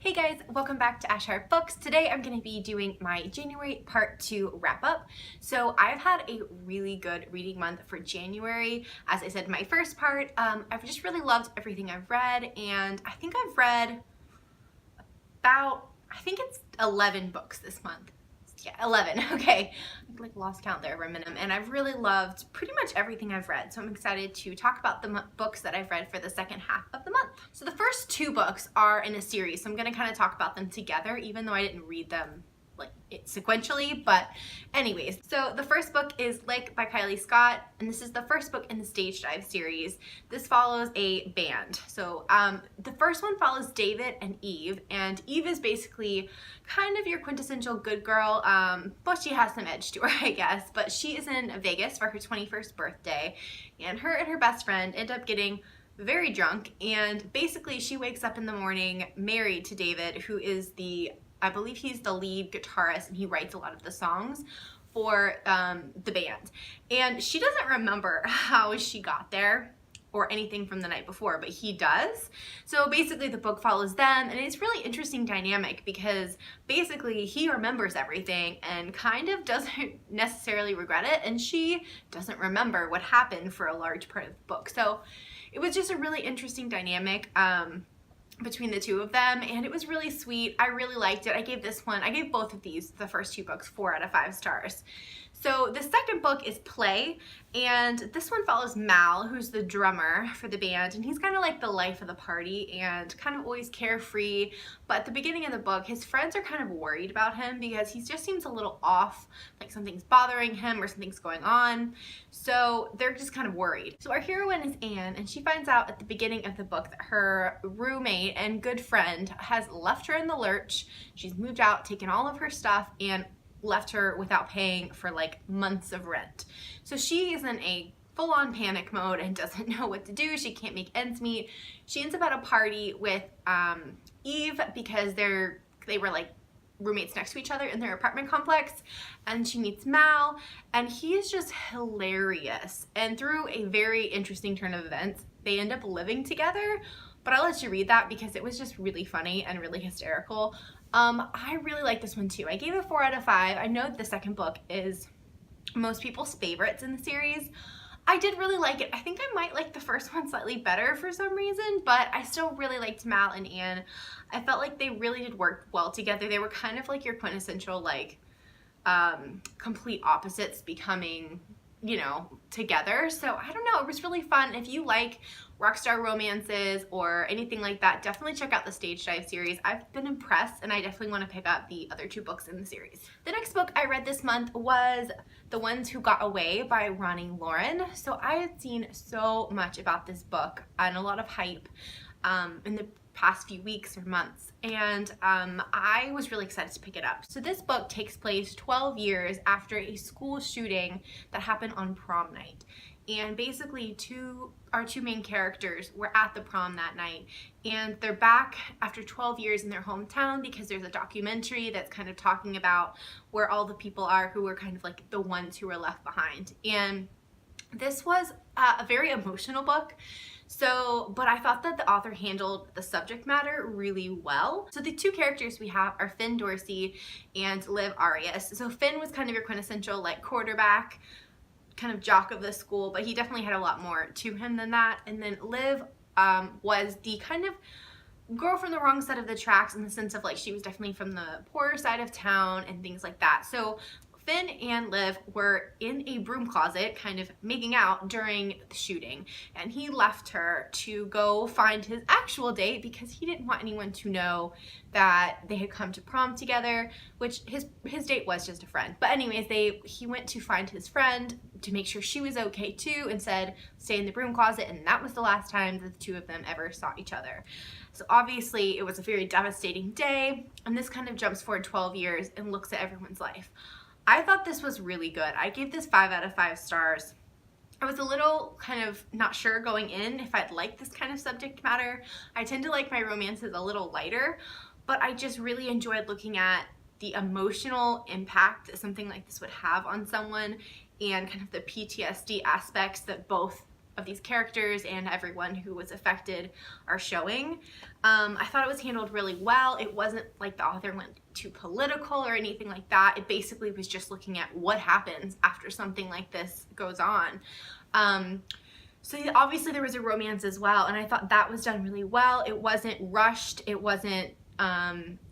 Hey guys, welcome back to Ashhart Books. Today I'm going to be doing my January part 2 wrap up. So I've had a really good reading month for January. As I said in my first part, I've just really loved everything I've read, and I think I've read about, I think it's 11 books this month. Yeah, 11, okay. I like lost count there for a minute, and I've really loved pretty much everything I've read. So I'm excited to talk about the books that I've read for the second half of the month. So the first two books are in a series, so I'm gonna kind of talk about them together, even though I didn't read them like sequentially, but anyways. So the first book is Lake by Kylie Scott, and this is the first book in the Stage Dive series. This follows a band. So the first one follows David and Eve, and Eve is basically kind of your quintessential good girl, but she has some edge to her, I guess. But she is in Vegas for her 21st birthday, and her best friend end up getting very drunk, and basically she wakes up in the morning married to David, who is I believe he's the lead guitarist, and he writes a lot of the songs for the band. And she doesn't remember how she got there or anything from the night before, but he does. So basically the book follows them, and it's really interesting dynamic because basically he remembers everything and kind of doesn't necessarily regret it, and she doesn't remember what happened for a large part of the book. So it was just a really interesting dynamic between the two of them, and it was really sweet. I really liked it. I gave both of these, the first two books, 4 out of 5 stars. So the second book is Play, and this one follows Mal, who's the drummer for the band, and he's kind of like the life of the party and kind of always carefree. But at the beginning of the book, his friends are kind of worried about him because he just seems a little off, like something's bothering him or something's going on. So they're just kind of worried. So our heroine is Anne, and she finds out at the beginning of the book that her roommate and good friend has left her in the lurch. She's moved out, taken all of her stuff, and left her without paying for like months of rent. So she is in a full-on panic mode and doesn't know what to do. She can't make ends meet. She ends up at a party with Eve because they were like roommates next to each other in their apartment complex, and she meets Mal, and he is just hilarious. And through a very interesting turn of events, they end up living together, but I'll let you read that because it was just really funny and really hysterical. I really like this one too. I gave it 4 out of 5. I know the second book is most people's favorites in the series. I did really like it. I think I might like the first one slightly better for some reason, but I still really liked Mal and Anne. I felt like they really did work well together. They were kind of like your quintessential like complete opposites becoming, you know, together. So I don't know, it was really fun. If you like rockstar romances or anything like that, definitely check out the Stage Dive series. I've been impressed, and I definitely want to pick up the other 2 books in the series. The next book I read this month was The Ones Who Got Away by Ronnie Lauren. So I had seen so much about this book and a lot of hype in the past few weeks or months, and I was really excited to pick it up. So this book takes place 12 years after a school shooting that happened on prom night, and basically our two main characters were at the prom that night, and they're back after 12 years in their hometown because there's a documentary that's kind of talking about where all the people are who were kind of like the ones who were left behind. And this was a very emotional book. But I thought that the author handled the subject matter really well. So the 2 characters we have are Finn Dorsey and Liv Arias. So Finn was kind of your quintessential like quarterback, kind of jock of the school, but he definitely had a lot more to him than that. And then Liv was the kind of girl from the wrong side of the tracks, in the sense of like she was definitely from the poorer side of town and things like that. So Finn and Liv were in a broom closet kind of making out during the shooting, and he left her to go find his actual date because he didn't want anyone to know that they had come to prom together, which his date was just a friend. But anyways, he went to find his friend to make sure she was okay too, and said stay in the broom closet, and that was the last time that the 2 of them ever saw each other. So obviously it was a very devastating day, and this kind of jumps forward 12 years and looks at everyone's life. I thought this was really good. I gave this 5 out of 5 stars. I was a little kind of not sure going in if I'd like this kind of subject matter. I tend to like my romances a little lighter, but I just really enjoyed looking at the emotional impact that something like this would have on someone, and kind of the PTSD aspects that both of these characters and everyone who was affected are showing. I thought it was handled really well. It wasn't like the author went too political or anything like that. It basically was just looking at what happens after something like this goes on. So obviously there was a romance as well, and I thought that was done really well. It wasn't rushed. It wasn't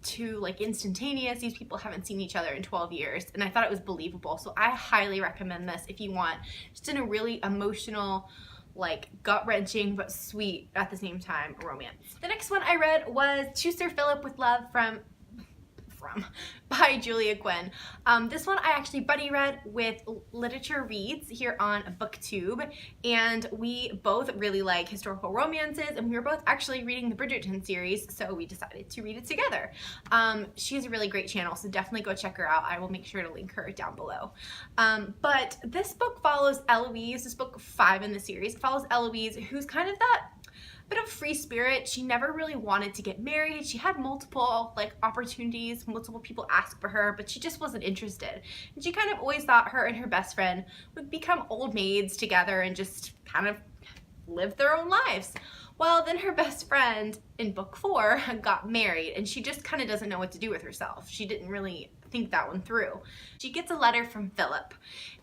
too like instantaneous. These people haven't seen each other in 12 years, and I thought it was believable. So I highly recommend this if you want just in a really emotional, like gut-wrenching but sweet at the same time romance. The next one I read was To Sir Philip with Love by Julia Quinn. This one I actually buddy read with Literature Reads here on BookTube, and we both really like historical romances, and we were both actually reading the Bridgerton series, so we decided to read it together. She has a really great channel, so definitely go check her out. I will make sure to link her down below. But this book follows Eloise. This book 5 in the series follows Eloise, who's kind of that bit of free spirit. She never really wanted to get married. She had multiple like opportunities, multiple people ask for her, but she just wasn't interested. And she kind of always thought her and her best friend would become old maids together and just kind of live their own lives. Well, then her best friend in book 4 got married, and she just kind of doesn't know what to do with herself. She didn't really think that one through. She gets a letter from Philip,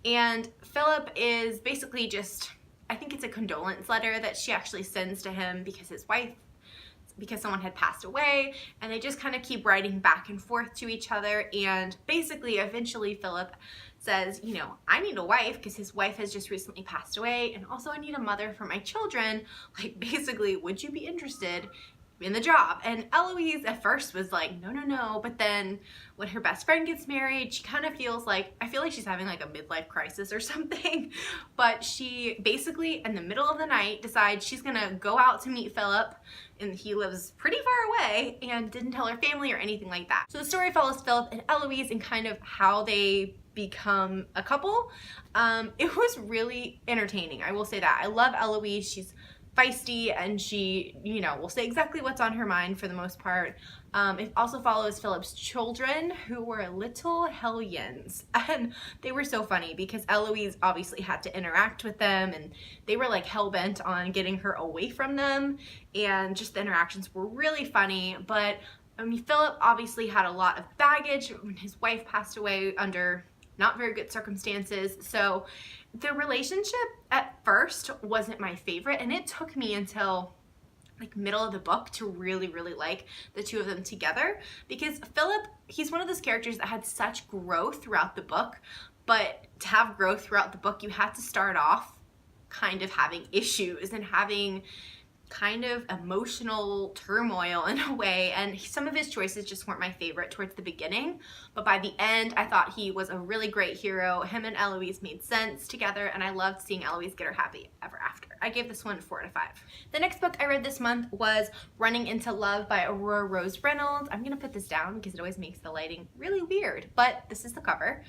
and Philip is basically just, I think it's a condolence letter that she actually sends to him because someone had passed away, and they just kind of keep writing back and forth to each other. And basically eventually Philip says, you know, I need a wife because his wife has just recently passed away, and also I need a mother for my children. Like, basically, would you be interested in the job? And Eloise at first was like, no, but then when her best friend gets married, she kind of feels like, I feel like she's having like a midlife crisis or something, but she basically in the middle of the night decides she's gonna go out to meet Philip, and he lives pretty far away, and didn't tell her family or anything like that. So the story follows Philip and Eloise and kind of how they become a couple. It was really entertaining, I will say that. I love Eloise. She's feisty, and she, you know, will say exactly what's on her mind for the most part. It also follows Philip's children, who were little hellions, and they were so funny because Eloise obviously had to interact with them, and they were like hell-bent on getting her away from them, and just the interactions were really funny. But I mean, Philip obviously had a lot of baggage when his wife passed away under not very good circumstances, so the relationship at first wasn't my favorite, and it took me until like middle of the book to really like the two of them together, because Philip, he's one of those characters that had such growth throughout the book, but to have growth throughout the book, you had to start off kind of having issues and having kind of emotional turmoil in a way, and some of his choices just weren't my favorite towards the beginning, but by the end I thought he was a really great hero. Him and Eloise made sense together, and I loved seeing Eloise get her happy ever after. I gave this one 4 out of 5. The next book I read this month was Running into Love by Aurora Rose Reynolds. I'm gonna put this down because it always makes the lighting really weird, but this is the cover.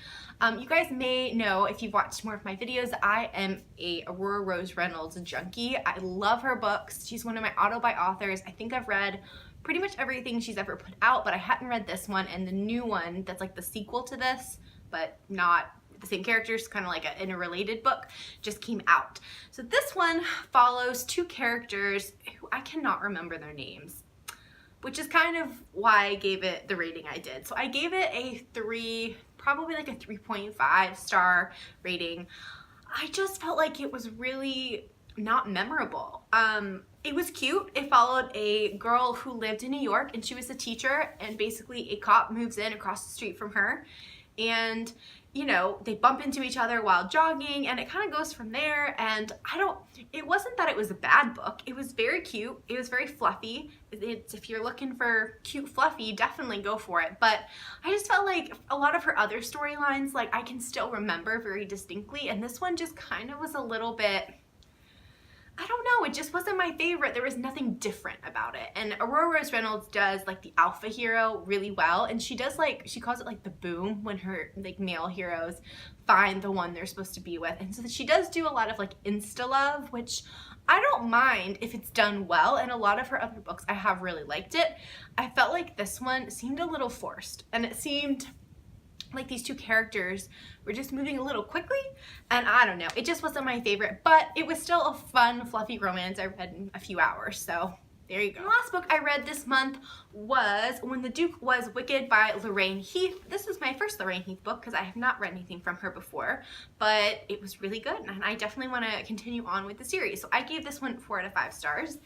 You guys may know, if you've watched more of my videos, I am a Aurora Rose Reynolds junkie. I love her books. She's one of my auto-buy authors. I think I've read pretty much everything she's ever put out, but I hadn't read this one, and the new one that's like the sequel to this, but not the same characters, kind of like an interrelated book, just came out. So this one follows 2 characters who I cannot remember their names, which is kind of why I gave it the rating I did. So I gave it a 3, probably like a 3.5 star rating. I just felt like it was really not memorable. It was cute. It followed a girl who lived in New York, and she was a teacher, and basically a cop moves in across the street from her, and you know, they bump into each other while jogging, and it kind of goes from there. And it wasn't that it was a bad book. It was very cute. It was very fluffy. If you're looking for cute fluffy, definitely go for it. But I just felt like a lot of her other storylines, like, I can still remember very distinctly, and this one just kind of was a little bit, I don't know, it just wasn't my favorite. There was nothing different about it. And Aurora Rose Reynolds does like the alpha hero really well, and she does like, she calls it like the boom, when her like male heroes find the one they're supposed to be with. And so she does do a lot of like insta love, which I don't mind if it's done well, and a lot of her other books I have really liked it. I felt like this one seemed a little forced, and it seemed like these two characters were just moving a little quickly, and I don't know, it just wasn't my favorite, but it was still a fun, fluffy romance I read in a few hours, so there you go. The last book I read this month was When the Duke Was Wicked by Lorraine Heath. This is my first Lorraine Heath book because I have not read anything from her before, but it was really good and I definitely want to continue on with the series. So I gave this one 4 out of 5 stars.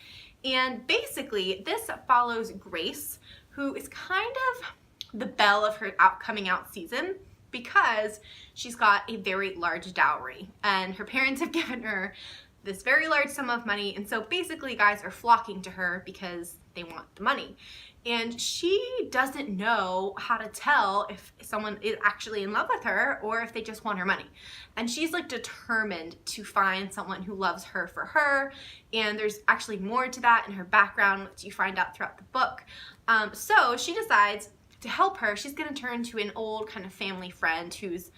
And basically this follows Grace, who is kind of the belle of her coming out season because she's got a very large dowry and her parents have given her this very large sum of money, and so basically guys are flocking to her because they want the money. And she doesn't know how to tell if someone is actually in love with her or if they just want her money. And she's like determined to find someone who loves her for her, and there's actually more to that in her background, which you find out throughout the book. So she decides to help her, she's gonna turn to an old kind of family friend who's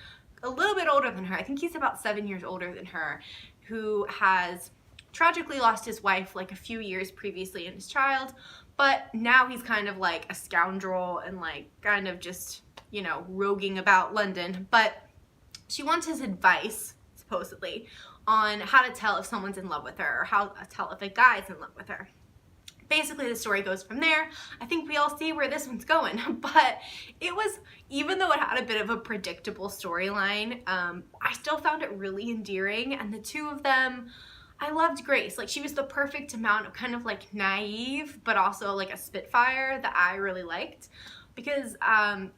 a little bit older than her. I think he's about 7 years older than her, who has tragically lost his wife like a few years previously and his child, but now he's kind of like a scoundrel and like kind of just, you know, roguing about London. But she wants his advice, supposedly, on how to tell if someone's in love with her or how to tell if a guy's in love with her. Basically, the story goes from there. I think we all see where this one's going, but it was, even though it had a bit of a predictable storyline, I still found it really endearing, and the two of them, I loved Grace. Like, she was the perfect amount of kind of like naive, but also like a spitfire that I really liked, because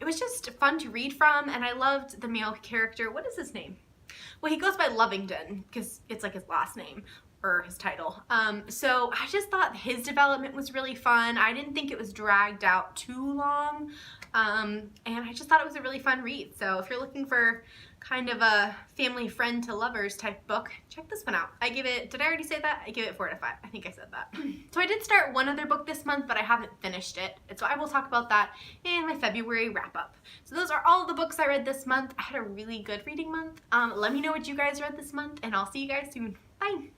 it was just fun to read from, and I loved the male character. What is his name? Well, he goes by Lovington, because it's like his last name, or his title. So I just thought his development was really fun. I didn't think it was dragged out too long, and I just thought it was a really fun read. So if you're looking for kind of a family friend to lovers type book, check this one out. I give it, did I already say that? I give it 4 out of 5. I think I said that. So I did start one other book this month, but I haven't finished it. And so I will talk about that in my February wrap up. So those are all of the books I read this month. I had a really good reading month. Let me know what you guys read this month, and I'll see you guys soon. Bye.